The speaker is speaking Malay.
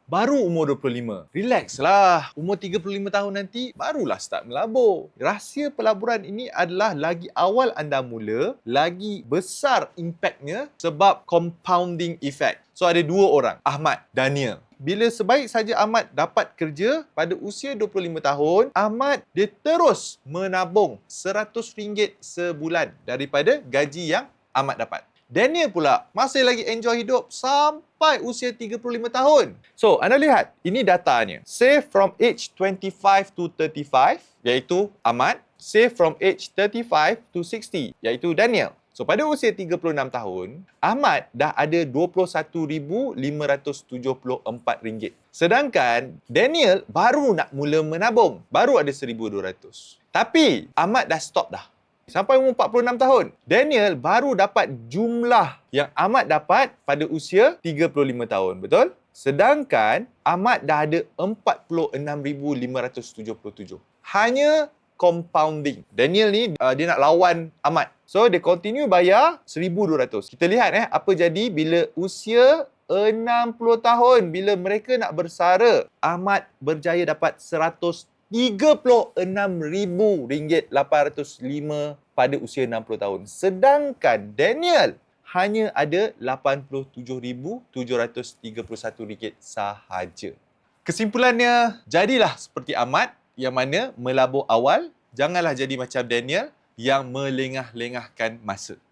baru umur 25. Relax lah. Umur 35 tahun nanti, barulah start melabur. Rahsia pelaburan ini adalah lagi awal anda mula, lagi besar impaknya sebab compounding effect. So, ada dua orang, Ahmad, Daniel. Bila sebaik saja Ahmad dapat kerja pada usia 25 tahun, Ahmad dia terus menabung RM100 sebulan daripada gaji yang Ahmad dapat. Daniel pula masih lagi enjoy hidup sampai usia 35 tahun. So, anda lihat, ini datanya. Save from age 25 to 35, iaitu Ahmad. Save from age 35 to 60, iaitu Daniel. So, pada usia 36 tahun, Ahmad dah ada RM21,574. Sedangkan Daniel baru nak mula menabung. Baru ada RM1,200. Tapi, Ahmad dah stop dah. Sampai umur 46 tahun, Daniel baru dapat jumlah yang Ahmad dapat pada usia 35 tahun. Betul? Sedangkan, Ahmad dah ada 46,577. Hanya compounding. Daniel ni dia nak lawan Ahmad. So dia continue bayar 1,200. Kita lihat apa jadi bila usia 60 tahun, bila mereka nak bersara, Ahmad berjaya dapat RM136,805 pada usia 60 tahun. Sedangkan Daniel hanya ada RM87,731 sahaja. Kesimpulannya, jadilah seperti Ahmad yang mana melabur awal, janganlah jadi macam Daniel yang melengah-lengahkan masa.